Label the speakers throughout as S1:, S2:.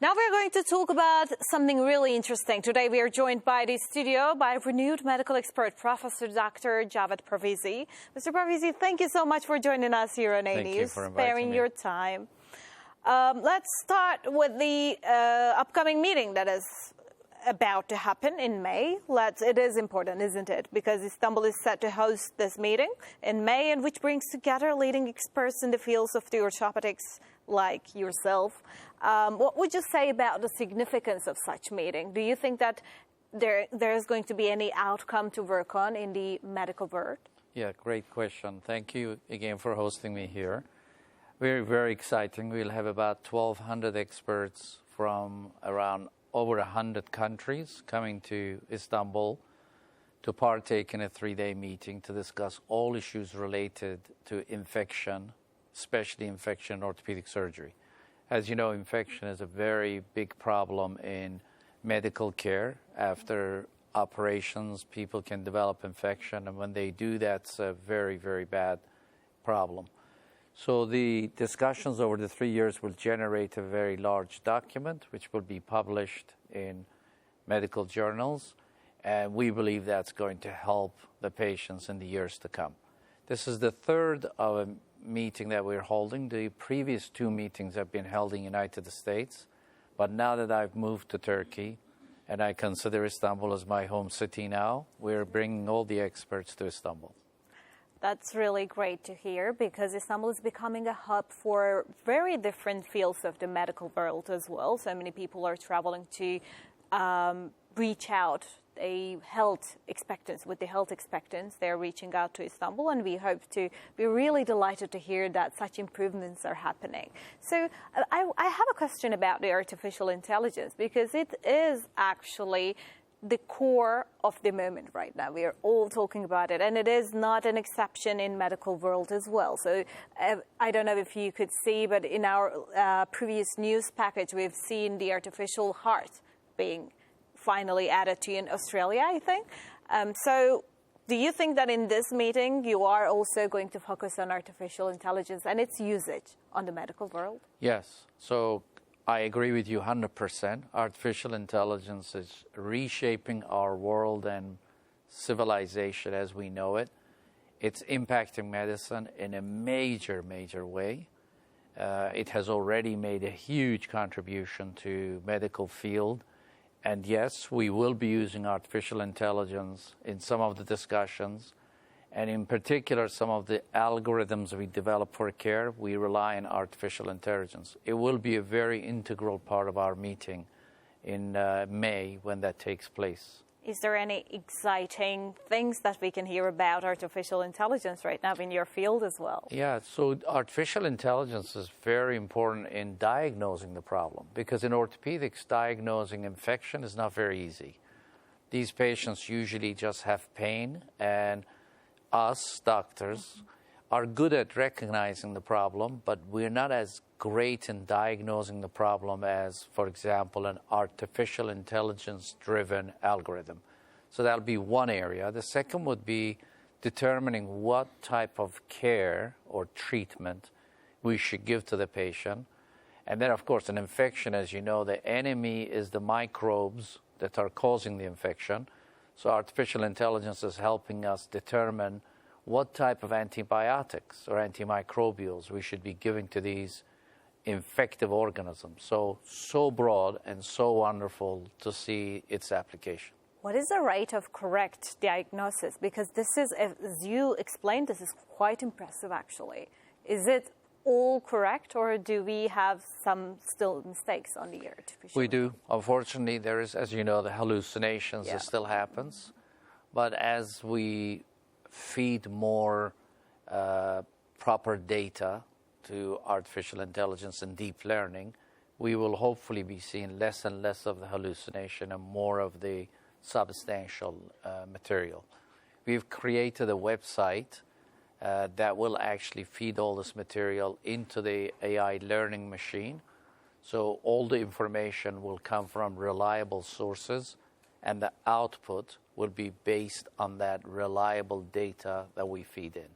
S1: Now we're going to talk about something really interesting. Today we are joined by the studio by renowned medical expert, Professor Dr. Javed Parvizi. Mr. Parvizi, thank you so much for joining us here on A
S2: Thank
S1: News,
S2: you for inviting
S1: sparing
S2: me.
S1: your time. Let's start with the upcoming meeting that is about to happen in May. It is important, isn't it? Because Istanbul is set to host this meeting in May, and which brings together leading experts in the fields of the orthopedics like yourself. What would you say about the significance of such meeting? Do you think that there is going to be any outcome to work on in the medical world?
S2: Yeah, great question. Thank you again for hosting me here. Very, very exciting. We'll have about 1,200 experts from around over 100 countries coming to Istanbul to partake in a 3-day meeting to discuss all issues related to infection, especially infection in orthopedic surgery. As you know, infection is a very big problem in medical care. After operations, people can develop infection, and when they do, that's a very, very bad problem. So the discussions over the 3 years will generate a very large document, which will be published in medical journals, and we believe that's going to help the patients in the years to come. This is the third of a meeting that we're holding. The previous 2 meetings have been held in the United States, but now that I've moved to Turkey and I consider Istanbul as my home city now, we're bringing all the experts to Istanbul.
S1: That's really great to hear, because Istanbul is becoming a hub for very different fields of the medical world as well. So many people are traveling to reach out a health expectants. With the health expectants, they're reaching out to Istanbul, and we hope to be really delighted to hear that such improvements are happening. So I have a question about the artificial intelligence, because it is actually the core of the moment right now. We are all talking about it, and it is not an exception in medical world as well. So I don't know if you could see, but in our previous news package, we've seen the artificial heart being finally added to in Australia, I think. So do you think that in this meeting you are also going to focus on artificial intelligence and its usage on the medical world?
S2: Yes. So I agree with you 100%. Artificial intelligence is reshaping our world and civilization as we know it. It's impacting medicine in a major, major way. It has already made a huge contribution to medical field. And yes, we will be using artificial intelligence in some of the discussions. And in particular, some of the algorithms we develop for care, we rely on artificial intelligence. It will be a very integral part of our meeting in May when that takes place.
S1: Is there any exciting things that we can hear about artificial intelligence right now in your field as well?
S2: Yeah, so artificial intelligence is very important in diagnosing the problem, because in orthopedics, diagnosing infection is not very easy. These patients usually just have pain, and us, doctors, are good at recognizing the problem, but we're not as great in diagnosing the problem as, for example, an artificial intelligence-driven algorithm. So that'll be one area. The second would be determining what type of care or treatment we should give to the patient. And then, of course, an infection, as you know, the enemy is the microbes that are causing the infection. So artificial intelligence is helping us determine what type of antibiotics or antimicrobials we should be giving to these infective organisms. So broad and so wonderful to see its application.
S1: What is the rate of correct diagnosis? Because this is, as you explained, this is quite impressive actually. Is it all correct, or do we have some still mistakes on the artificial?
S2: We do. Unfortunately, there is, as you know, the hallucinations that still happens. But as we feed more proper data to artificial intelligence and deep learning, we will hopefully be seeing less and less of the hallucination and more of the substantial material. We've created a website that will actually feed all this material into the AI learning machine. So all the information will come from reliable sources, and the output will be based on that reliable data that we feed in.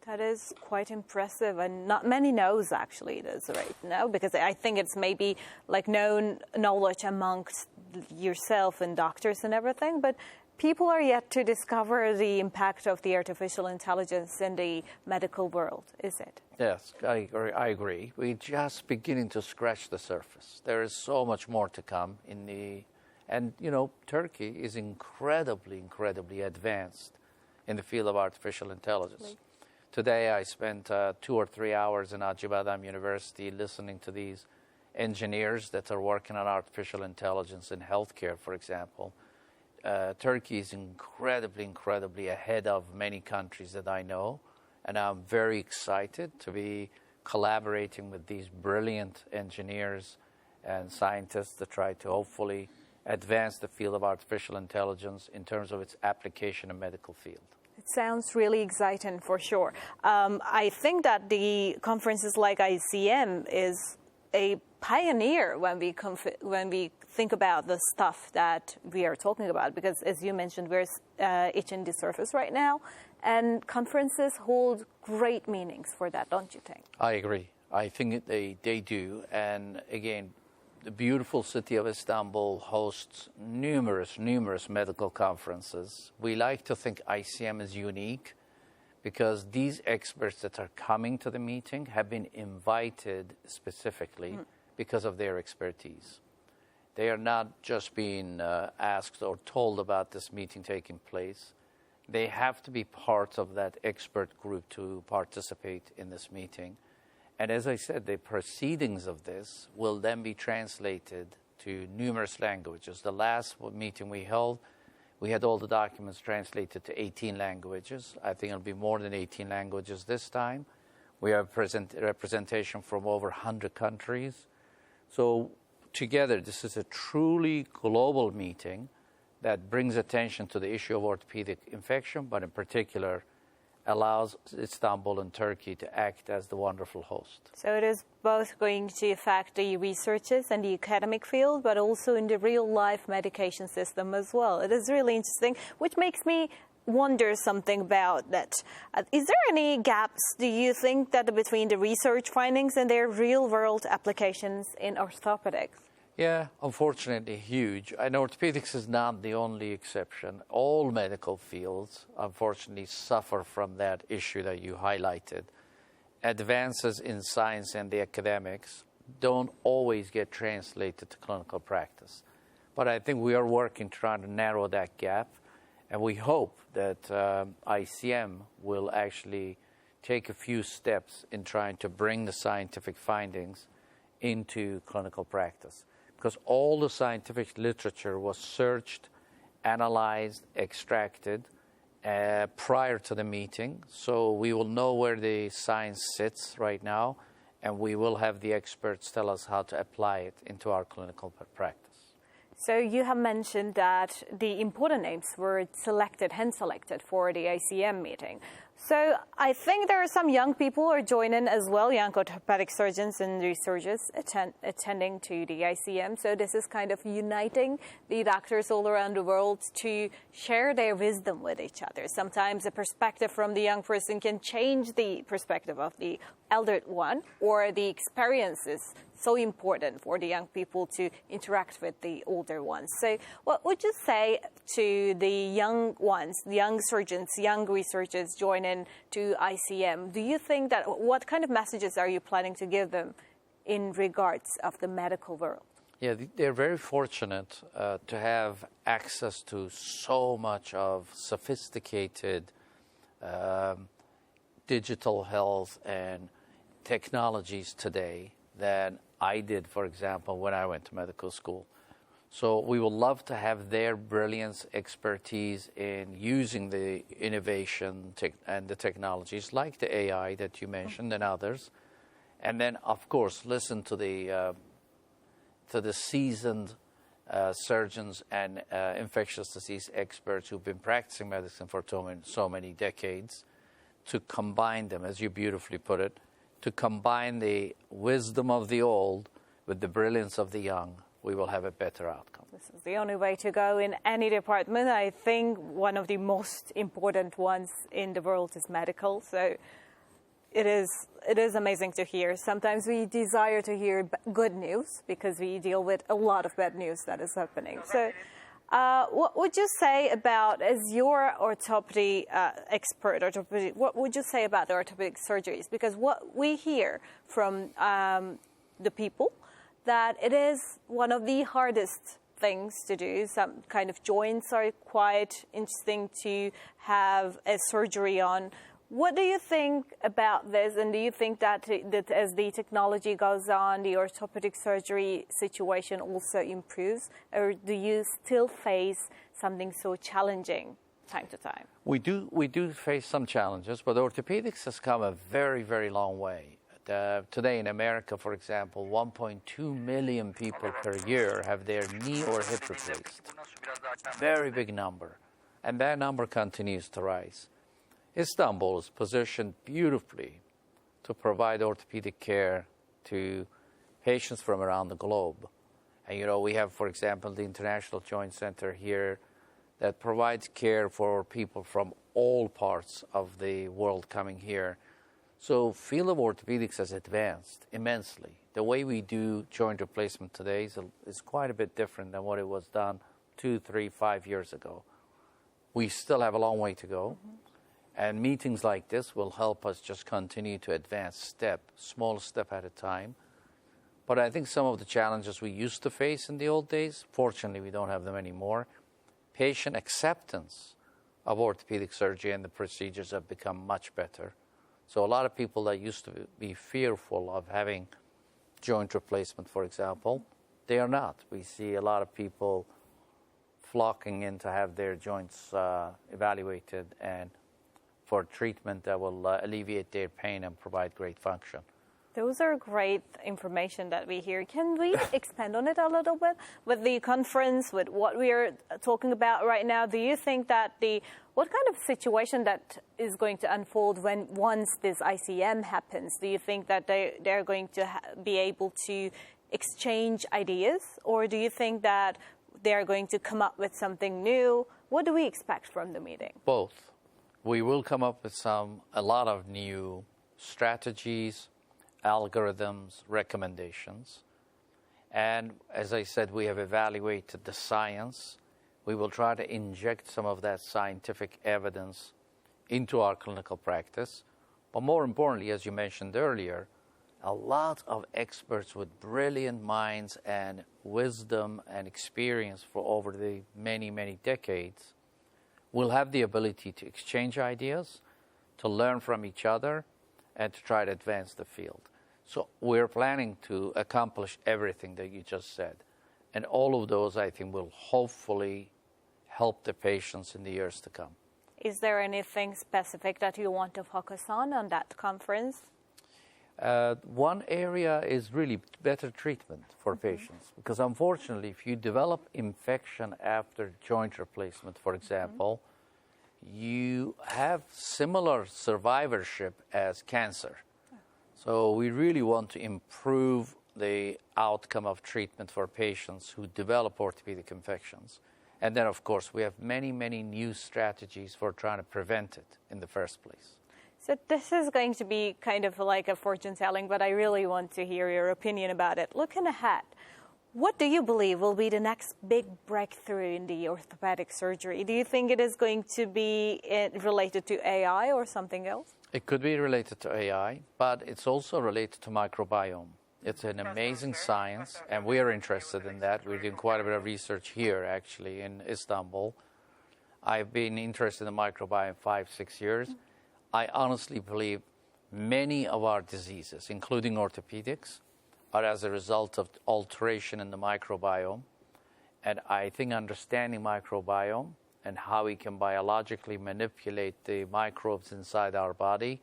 S1: That is quite impressive, and not many knows actually this, right? No, because I think it's maybe like known knowledge amongst yourself and doctors and everything, but people are yet to discover the impact of the artificial intelligence in the medical world, is it?
S2: Yes, I agree. We're just beginning to scratch the surface. There is so much more to come and you know, Turkey is incredibly advanced in the field of artificial intelligence.
S1: Right.
S2: Today I spent 2 or 3 hours in Acıbadem University listening to these engineers that are working on artificial intelligence in healthcare, for example. Turkey is incredibly ahead of many countries that I know, and I'm very excited to be collaborating with these brilliant engineers and scientists to try to hopefully advance the field of artificial intelligence in terms of its application in medical field.
S1: It sounds really exciting for sure. I think that the conferences like ICM is a pioneer when we think about the stuff that we are talking about, because as you mentioned, we're itching the surface right now, and conferences hold great meanings for that, don't you think?
S2: I agree. I think they do, and again, the beautiful city of Istanbul hosts numerous medical conferences. We like to think ICM is unique because these experts that are coming to the meeting have been invited specifically because of their expertise. They are not just being asked or told about this meeting taking place. They have to be part of that expert group to participate in this meeting. And as I said, the proceedings of this will then be translated to numerous languages. The last meeting we held, we had all the documents translated to 18 languages. I think it'll be more than 18 languages this time. We have representation from over 100 countries. So together, this is a truly global meeting that brings attention to the issue of orthopedic infection, but in particular, allows Istanbul and Turkey to act as the wonderful host.
S1: So it is both going to affect the researchers and the academic field, but also in the real-life medication system as well. It is really interesting, which makes me wonder something about that. Is there any gaps, do you think, that between the research findings and their real-world applications in orthopedics?
S2: Yeah, unfortunately huge. And orthopedics is not the only exception. All medical fields, unfortunately, suffer from that issue that you highlighted. Advances in science and the academics don't always get translated to clinical practice. But I think we are working trying to narrow that gap, and we hope that ICM will actually take a few steps in trying to bring the scientific findings into clinical practice. Because all the scientific literature was searched, analyzed, extracted prior to the meeting. So we will know where the science sits right now, and we will have the experts tell us how to apply it into our clinical practice.
S1: So you have mentioned that the important names were hand selected for the ICM meeting. So I think there are some young people who are joining as well, young orthopedic surgeons and researchers attending to the ICM. So this is kind of uniting the doctors all around the world to share their wisdom with each other. Sometimes a perspective from the young person can change the perspective of the elder one, or the experience is so important for the young people to interact with the older ones. So what would you say to the young ones, the young surgeons, young researchers joining to ICM? Do you think that, what kind of messages are you planning to give them in regards of the medical world?
S2: Yeah, they're very fortunate to have access to so much of sophisticated digital health and technologies today than I did, for example, when I went to medical school. So we would love to have their brilliance, expertise in using the innovation and the technologies like the AI that you mentioned and others. And then, of course, listen to the seasoned surgeons and infectious disease experts who've been practicing medicine for so many decades, to combine them, as you beautifully put it, to combine the wisdom of the old with the brilliance of the young. We will have a better outcome.
S1: This is the only way to go in any department. I think one of the most important ones in the world is medical. So it is amazing to hear. Sometimes we desire to hear good news because we deal with a lot of bad news that is happening. So what would you say about, as your orthopedic expert, what would you say about the orthopedic surgeries? Because what we hear from the people, that it is one of the hardest things to do. Some kind of joints are quite interesting to have a surgery on. What do you think about this? And do you think that as the technology goes on, the orthopedic surgery situation also improves? Or do you still face something so challenging time to time?
S2: We do face some challenges, but orthopedics has come a very, very long way. Today in America, for example, 1.2 million people per year have their knee or hip replaced. Very big number. And that number continues to rise. Istanbul is positioned beautifully to provide orthopedic care to patients from around the globe. And you know, we have, for example, the International Joint Center here that provides care for people from all parts of the world coming here. So field of orthopedics has advanced immensely. The way we do joint replacement today is quite a bit different than what it was done 2, 3, 5 years ago. We still have a long way to go. Mm-hmm. And meetings like this will help us just continue to advance small step at a time. But I think some of the challenges we used to face in the old days, fortunately we don't have them anymore. Patient acceptance of orthopedic surgery and the procedures have become much better. So a lot of people that used to be fearful of having joint replacement, for example, they are not. We see a lot of people flocking in to have their joints evaluated and for treatment that will alleviate their pain and provide great function.
S1: Those are great information that we hear. Can we expand on it a little bit? With the conference, with what we are talking about right now, do you think that what kind of situation that is going to unfold once this ICM happens? Do you think that they're going to be able to exchange ideas? Or do you think that they're going to come up with something new? What do we expect from the meeting?
S2: Both. We will come up with a lot of new strategies, algorithms, recommendations. And as I said, we have evaluated the science. We will try to inject some of that scientific evidence into our clinical practice. But more importantly, as you mentioned earlier, a lot of experts with brilliant minds and wisdom and experience for over the many, many decades will have the ability to exchange ideas, to learn from each other, and to try to advance the field. So we're planning to accomplish everything that you just said. And all of those, I think, will hopefully help the patients in the years to come.
S1: Is there anything specific that you want to focus on that conference?
S2: One area is really better treatment for patients. Because unfortunately, if you develop infection after joint replacement, for example, you have similar survivorship as cancer. So we really want to improve the outcome of treatment for patients who develop orthopedic infections. And then, of course, we have many, many new strategies for trying to prevent it in the first place.
S1: So this is going to be kind of like a fortune telling, but I really want to hear your opinion about it. Looking ahead, what do you believe will be the next big breakthrough in the orthopedic surgery? Do you think it is going to be related to AI or something else?
S2: It could be related to AI, but it's also related to microbiome. It's an amazing science, and we are interested in that. We're doing quite a bit of research here, actually, in Istanbul. I've been interested in microbiome 5-6 years. I honestly believe many of our diseases, including orthopedics, are as a result of alteration in the microbiome. And I think understanding microbiome and how we can biologically manipulate the microbes inside our body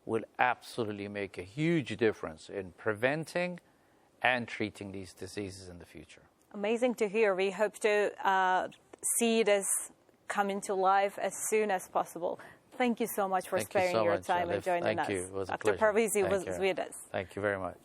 S2: will absolutely make a huge difference in preventing and treating these diseases in the future.
S1: Amazing to hear. We hope to see this come into life as soon as possible. Thank you so much for sparing your time and joining us.
S2: Thank you. It was a
S1: Dr.
S2: pleasure.
S1: Parvizi was with us.
S2: Thank you very much.